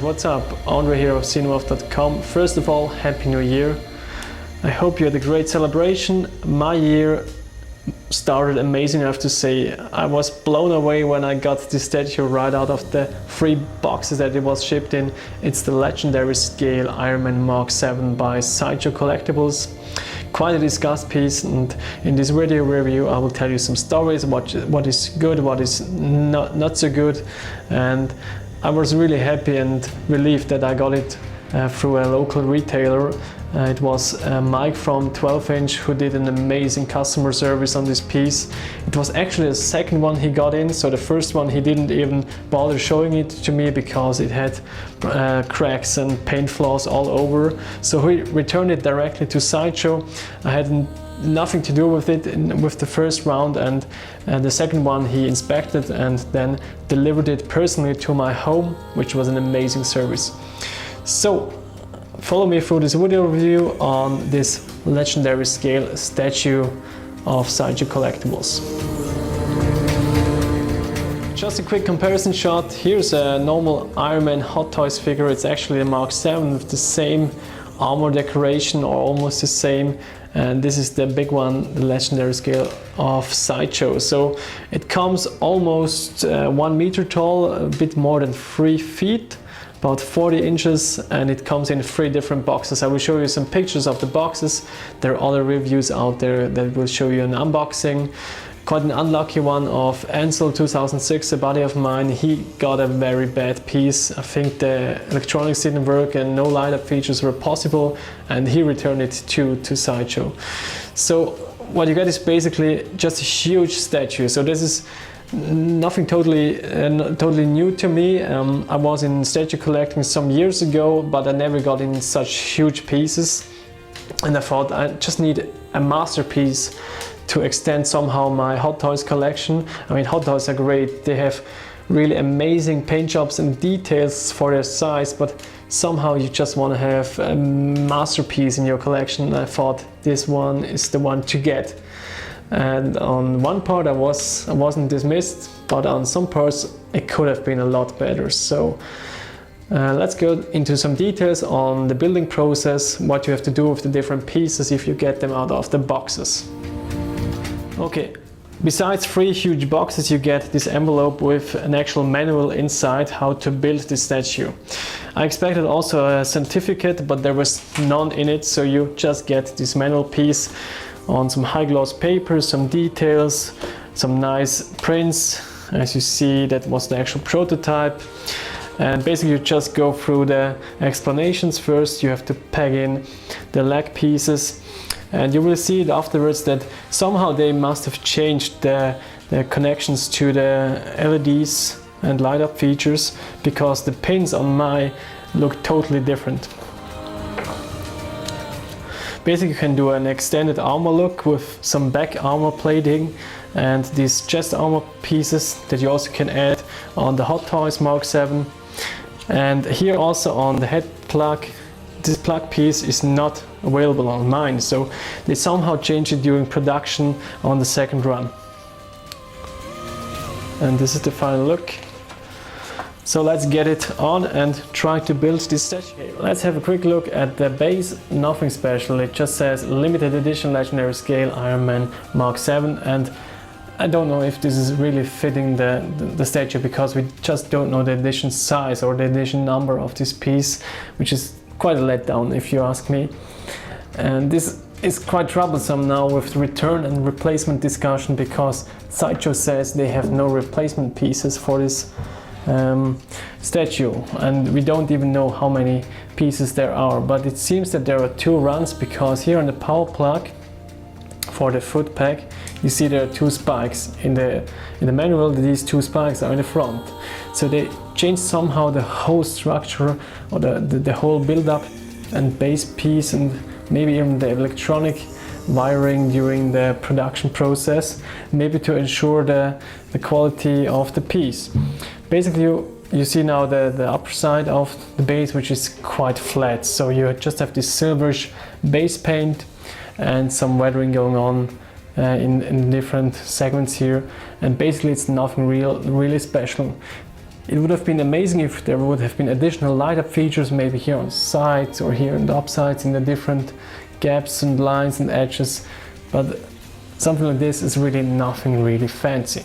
guys, what's up? Andre here of cinemorph.com. First of all, Happy New Year. I hope you had a great celebration. My year started amazing, I have to say. I was blown away when I got this statue right out of the 3 boxes that it was shipped in. It's the legendary scale Iron Man Mark VII by Sideshow Collectibles. Quite a discussed piece, and in this video review I will tell you some stories, what is good, what is not so good. And I was really happy and relieved that I got it through a local retailer. It was Mike from 12 Inch who did an amazing customer service on this piece. It was actually the second one he got in, so the first one he didn't even bother showing it to me because it had cracks and paint flaws all over. So he returned it directly to Sideshow. I had nothing to do with it with the first round, and the second one he inspected and then delivered it personally to my home, which was an amazing service. So follow me through this video review on this legendary scale statue of Sideshow Collectibles. Just a quick comparison shot. Here's a normal Iron Man Hot Toys figure. It's actually a Mark VII with the same armor decoration, or almost the same. And this is the big one, the legendary scale of Sideshow. So it comes almost 1 meter tall, a bit more than 3 feet. About 40 inches, and it comes in 3 different boxes. I will show you some pictures of the boxes. There are other reviews out there that will show you an unboxing. Quite an unlucky one of Ansel 2006, a buddy of mine. He got a very bad piece. I think the electronics didn't work and no light-up features were possible, and he returned it to Sideshow. So what you get is basically just a huge statue. So this is nothing totally new to me. I was in statue collecting some years ago, but I never got in such huge pieces, and I thought I just need a masterpiece to extend somehow my Hot Toys collection. I mean, Hot Toys are great, they have really amazing paint jobs and details for their size, but somehow you just want to have a masterpiece in your collection. And I thought this one is the one to get. And on one part I wasn't dismissed, but on some parts it could have been a lot better. So let's go into some details on the building process, what you have to do with the different pieces if you get them out of the boxes. Okay, besides 3 huge boxes, you get this envelope with an actual manual inside how to build this statue. I expected also a certificate, but there was none in it, so you just get this manual piece on some high gloss paper, some details, some nice prints. As you see, that was the actual prototype. And basically you just go through the explanations. First you have to peg in the leg pieces, and you will see it afterwards that somehow they must have changed the connections to the LEDs and light up features, because the pins on mine look totally different. Basically you can do an extended armor look with some back armor plating and these chest armor pieces that you also can add on the Hot Toys Mark VII. And here also on the head plug, this plug piece is not available on mine, so they somehow changed it during production on the second run. And this is the final look. So let's get it on and try to build this statue. Okay, let's have a quick look at the base. Nothing special, it just says limited edition legendary scale Iron Man Mark VII, and I don't know if this is really fitting the statue, because we just don't know the edition size or the edition number of this piece, which is quite a letdown if you ask me. And this is quite troublesome now with the return and replacement discussion, because Sideshow says they have no replacement pieces for this statue, and we don't even know how many pieces there are. But it seems that there are 2 runs, because here on the power plug for the foot peg you see there are 2 spikes. In the manual these 2 spikes are in the front, so they changed somehow the whole structure, or the whole build-up and base piece, and maybe even the electronic wiring during the production process, maybe to ensure the quality of the piece. Basically you see now the upper side of the base, which is quite flat, so you just have this silverish base paint and some weathering going on in different segments here, and basically it's nothing really special. It would have been amazing if there would have been additional light up features, maybe here on the sides or here on the upsides in the different gaps and lines and edges, but something like this is really nothing really fancy.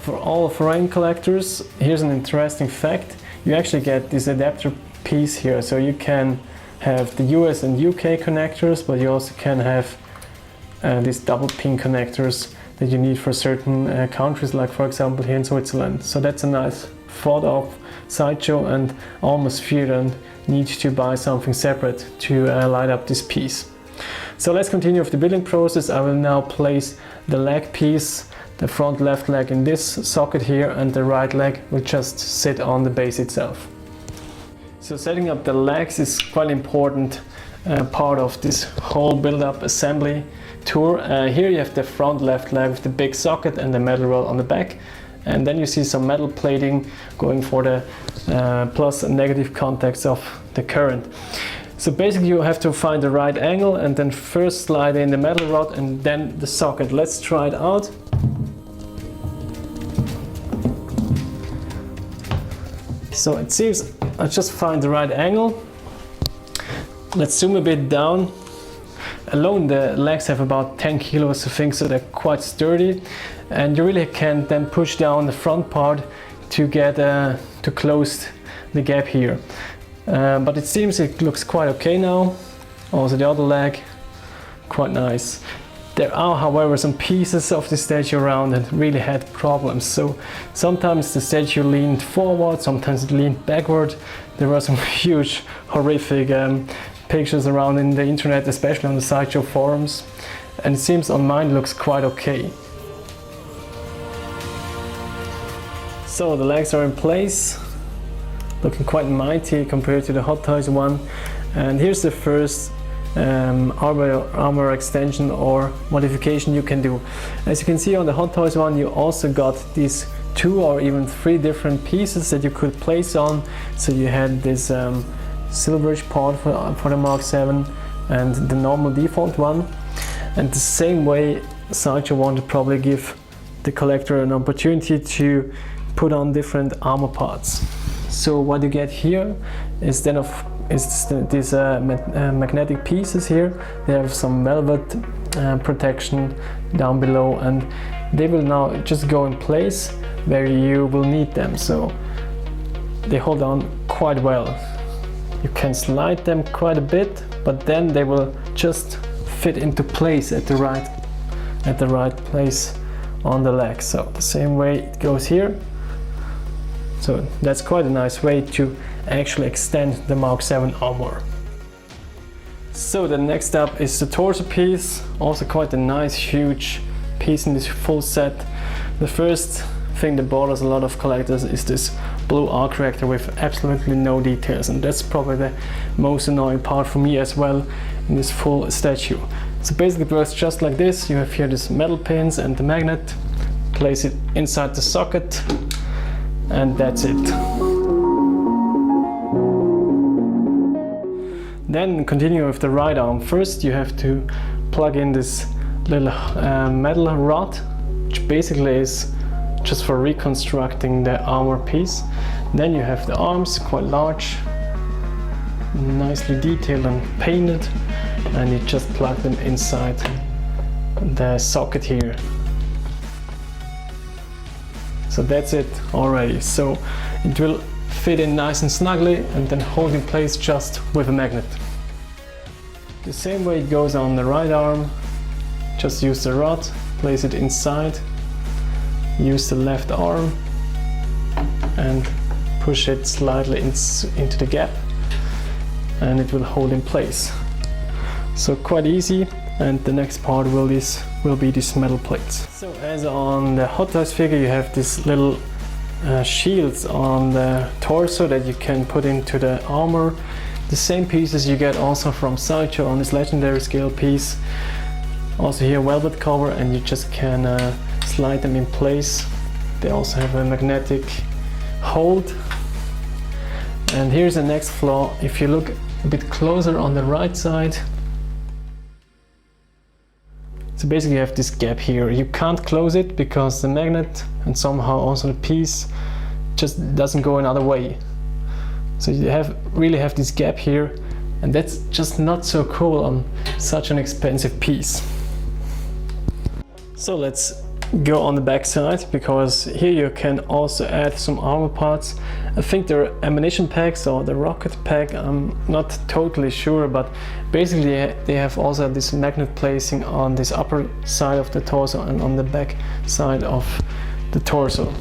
For all foreign collectors, here's an interesting fact. You actually get this adapter piece here, so you can have the US and UK connectors, but you also can have these double pin connectors that you need for certain countries, like for example here in Switzerland. So that's a nice thought of Sideshow, and almost fear don't need to buy something separate to light up this piece. So let's continue with the building process. I will now place the leg piece, the front left leg in this socket here, and the right leg will just sit on the base itself. So setting up the legs is quite important part of this whole build-up assembly tour. Here you have the front left leg with the big socket and the metal rod on the back, and then you see some metal plating going for the plus and negative contacts of the current. So basically you have to find the right angle and then first slide in the metal rod and then the socket. Let's try it out. So it seems I just find the right angle. Let's zoom a bit down. Alone the legs have about 10 kilos I think, so they're quite sturdy, and you really can then push down the front part to get to close the gap here. But it seems it looks quite okay now. Also the other leg, quite nice. There are however some pieces of the statue around that really had problems. So sometimes the statue leaned forward, sometimes it leaned backward. There were some huge horrific pictures around in the internet, especially on the Sideshow forums, and it seems on mine looks quite okay. So the legs are in place, looking quite mighty compared to the Hot Toys one, and here's the first armor extension or modification you can do. As you can see on the Hot Toys one, you also got these 2 or even 3 different pieces that you could place on. So you had this silverish part for the Mark VII and the normal default one, and the same way Sideshow wanted to probably give the collector an opportunity to put on different armor parts. So what you get here is then these magnetic pieces here. They have some velvet protection down below, and they will now just go in place where you will need them. So they hold on quite well. You can slide them quite a bit, but then they will just fit into place at the right place on the leg. So the same way it goes here. So that's quite a nice way to actually extend the Mark VII armor. So the next up is the torso piece, also quite a nice huge piece in this full set. The first thing that bothers a lot of collectors is this blue arc reactor with absolutely no details, and that's probably the most annoying part for me as well in this full statue. So basically it works just like this. You have here these metal pins and the magnet, place it inside the socket, and that's it. Then continue with the right arm. First you have to plug in this little metal rod, which basically is just for reconstructing the armor piece. Then you have the arms, quite large, nicely detailed and painted, and you just plug them inside the socket here. So that's it already. So it will fit in nice and snugly and then hold in place just with a magnet. The same way it goes on the right arm. Just use the rod, place it inside, use the left arm and push it slightly into the gap, and it will hold in place. So quite easy, and the next part will be these metal plates. So as on the Hot Toys figure, you have these little shields on the torso that you can put into the armor. The same pieces you get also from Sideshow on this legendary scale piece. Also here velvet cover, and you just can slide them in place. They also have a magnetic hold. And here's the next flaw. If you look a bit closer on the right side, So basically you have this gap here. You can't close it because the magnet and somehow also the piece just doesn't go another way. So you really have this gap here, and that's just not so cool on such an expensive piece. So let's go on the back side, because here you can also add some armor parts. I think they're ammunition packs or the rocket pack, I'm not totally sure, but basically they have also this magnet placing on this upper side of the torso and on the back side of the torso.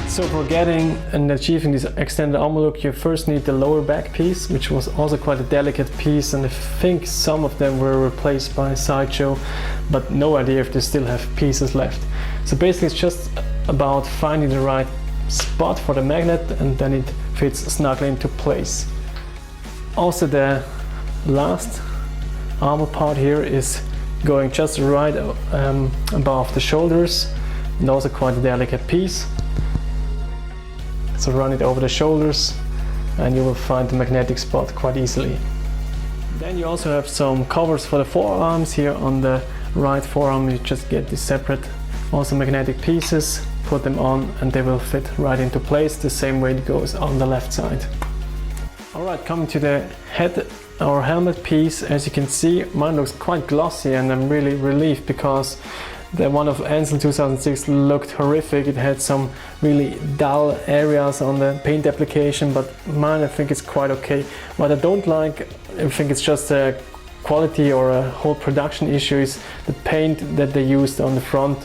So for getting and achieving this extended armor look, you first need the lower back piece, which was also quite a delicate piece, and I think some of them were replaced by Sideshow, but no idea if they still have pieces left. So basically it's just about finding the right spot for the magnet, and then it fits snugly into place. Also the last armor part here is going just right above the shoulders, and also quite a delicate piece. So run it over the shoulders and you will find the magnetic spot quite easily. Then you also have some covers for the forearms. Here on the right forearm you just get these separate also magnetic pieces, put them on and they will fit right into place the same way it goes on the left side. Alright, coming to the head or helmet piece, as you can see mine looks quite glossy, and I'm really relieved because the one of Ansel 2006 looked horrific. It had some really dull areas on the paint application, but mine I think is quite okay. What I don't like, I think it's just a quality or a whole production issue, is the paint that they used on the front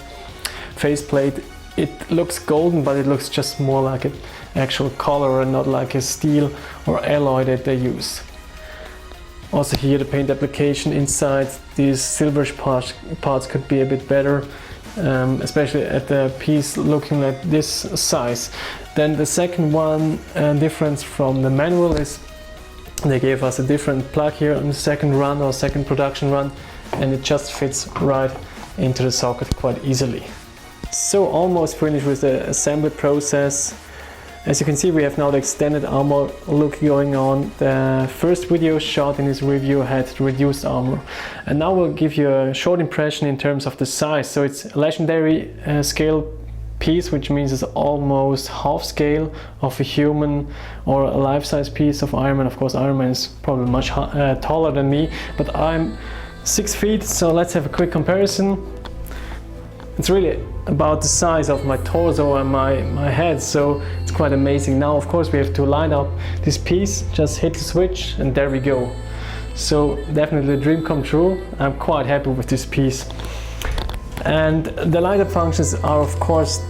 faceplate. It looks golden, but it looks just more like an actual color and not like a steel or alloy that they use. Also here the paint application inside these silverish parts could be a bit better, especially at the piece looking like this size. Then the second one difference from the manual is they gave us a different plug here on the second run or second production run, and it just fits right into the socket quite easily. So almost finished with the assembly process. As you can see, we have now the extended armor look going on. The first video shot in this review had reduced armor, and now we'll give you a short impression in terms of the size. So it's a legendary scale piece, which means it's almost half scale of a human or a life-size piece of Iron Man. Of course, Iron Man is probably much taller than me, but I'm 6 feet, so let's have a quick comparison. It's really about the size of my torso and my head, so it's quite amazing. Now of course we have to line up this piece, just hit the switch and there we go. So definitely a dream come true. I'm quite happy with this piece. And the light up functions are of course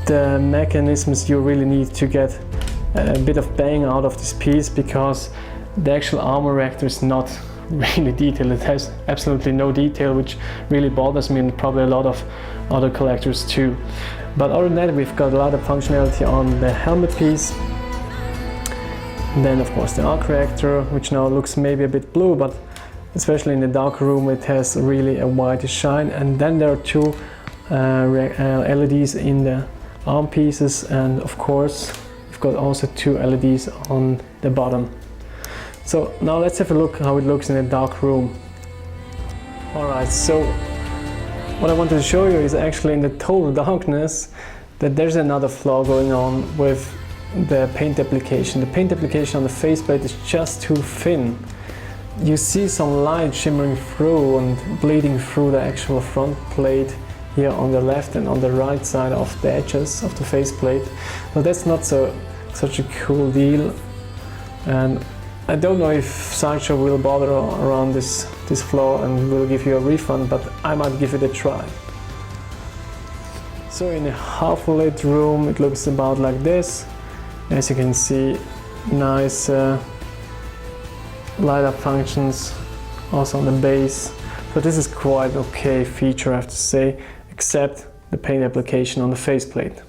the mechanisms you really need to get a bit of bang out of this piece, because the actual armor reactor is not really detailed. It has absolutely no detail, which really bothers me and probably a lot of other collectors too. But other than that, we've got a lot of functionality on the helmet piece. And then of course the arc reactor, which now looks maybe a bit blue, but especially in the dark room it has really a whitish shine. And then there are two LEDs in the arm pieces, and of course we've got also two LEDs on the bottom. So now let's have a look how it looks in a dark room. Alright, so what I wanted to show you is actually in the total darkness that there's another flaw going on with the paint application. The paint application on the faceplate is just too thin. You see some light shimmering through and bleeding through the actual front plate here on the left and on the right side of the edges of the faceplate. So that's not such a cool deal, and I don't know if Sideshow will bother around this flaw and will give you a refund, but I might give it a try. So in a half lit room it looks about like this. As you can see, nice light up functions also on the base. So this is quite okay feature, I have to say, except the paint application on the faceplate.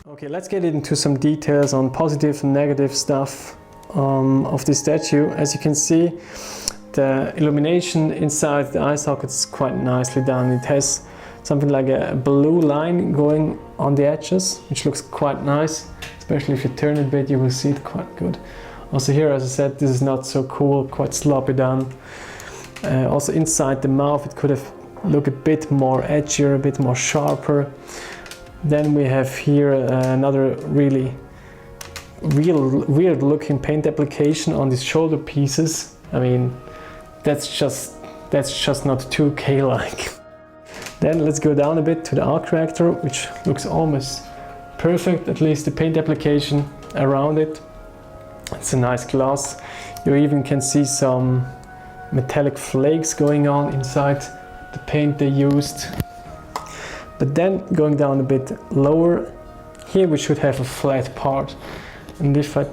Okay, let's get into some details on positive and negative stuff of this statue. As you can see, the illumination inside the eye socket is quite nicely done. It has something like a blue line going on the edges, which looks quite nice. Especially if you turn it a bit, you will see it quite good. Also here, as I said, this is not so cool, quite sloppy done. Also inside the mouth it could have looked a bit more edgier, a bit more sharper. Then we have here another really weird looking paint application on these shoulder pieces. I mean, that's just not 2K like. Then let's go down a bit to the arc reactor, which looks almost perfect, at least the paint application around it. It's a nice gloss. You even can see some metallic flakes going on inside the paint they used. But then going down a bit lower, here we should have a flat part. And if I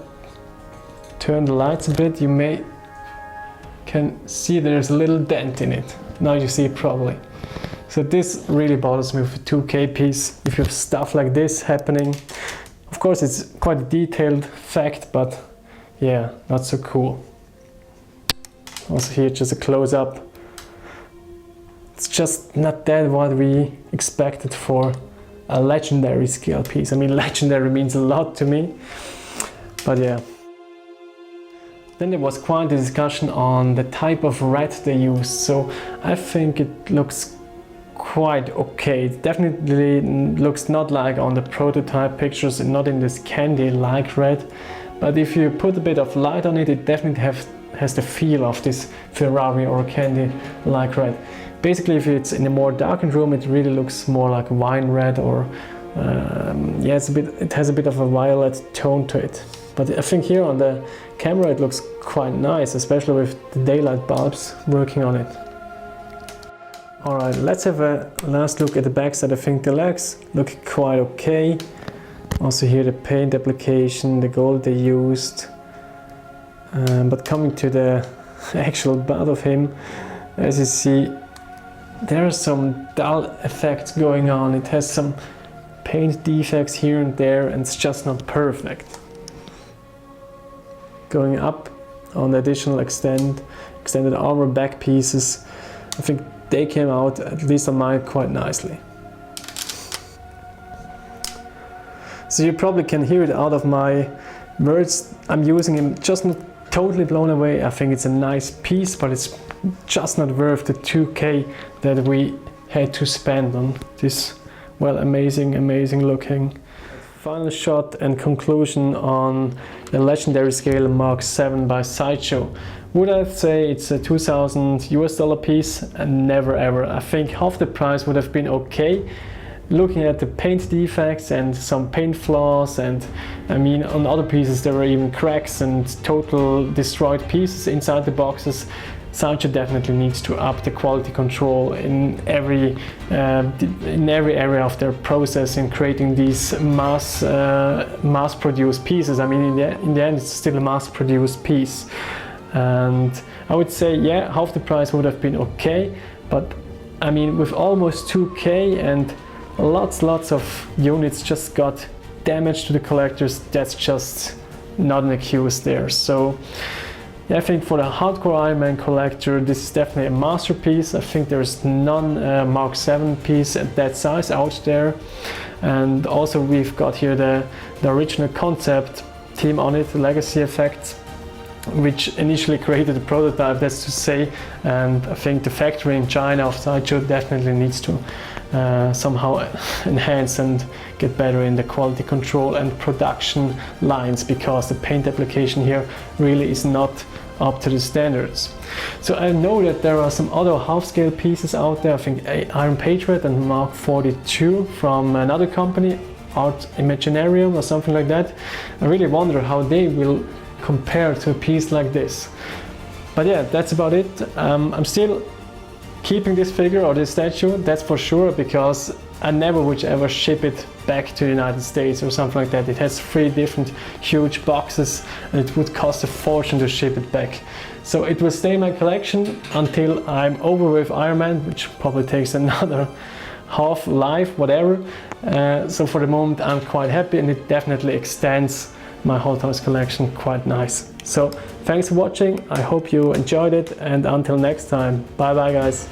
turn the lights a bit, you can see there's a little dent in it. Now you see it probably. So this really bothers me with a 2K piece. If you have stuff like this happening, of course it's quite a detailed fact, but yeah, not so cool. Also here just a close-up. It's just not that what we expected for a legendary scale piece. I mean, legendary means a lot to me, but yeah. Then there was quite a discussion on the type of red they used. So I think it looks quite okay. It definitely looks not like on the prototype pictures and not in this candy-like red. But if you put a bit of light on it, it definitely has the feel of this Ferrari or candy-like red. Basically, if it's in a more darkened room, it really looks more like wine red, or yeah, it has a bit of a violet tone to it. But I think here on the camera it looks quite nice, especially with the daylight bulbs working on it. Alright, let's have a last look at the backside. I think the legs look quite okay. Also here the paint application, the gold they used. But coming to the actual butt of him, as you see, there are some dull effects going on. It has some paint defects here and there, and it's just not perfect. Going up on the additional extended armor back pieces, I think they came out, at least on mine, quite nicely. So you probably can hear it out of my words. I'm using him, just not totally blown away. I think it's a nice piece, but it's just not worth the 2K that we had to spend on this, well, amazing looking. Final shot and conclusion on the legendary scale Mark VII by Sideshow. Would I say it's a $2,000 piece? Never ever. I think half the price would have been okay. Looking at the paint defects and some paint flaws, and I mean on other pieces there were even cracks and total destroyed pieces inside the boxes. Sideshow definitely needs to up the quality control in every area of their process in creating these mass-produced pieces. I mean, in the end, it's still a mass-produced piece, and I would say, yeah, half the price would have been okay. But I mean, with almost 2K and lots of units just got damaged to the collectors, that's just not an excuse there. So yeah, I think for the hardcore Iron Man collector, this is definitely a masterpiece. I think there's none Mark VII piece at that size out there. And also we've got here the original concept team on it, the Legacy Effects, which initially created the prototype, that's to say. And I think the factory in China of Sideshow definitely needs to somehow enhance and get better in the quality control and production lines, because the paint application here really is not up to the standards. So I know that there are some other half-scale pieces out there. I think Iron Patriot and Mark 42 from another company, Art Imaginarium or something like that. I really wonder how they will compare to a piece like this. But yeah, that's about it. I'm still keeping this figure or this statue, that's for sure, because I never would ever ship it back to the United States or something like that. It has 3 different huge boxes and it would cost a fortune to ship it back. So it will stay in my collection until I'm over with Iron Man, which probably takes another half life, whatever. So for the moment I'm quite happy, and it definitely extends my Hot Toys collection quite nice. So thanks for watching, I hope you enjoyed it, and until next time, bye bye guys.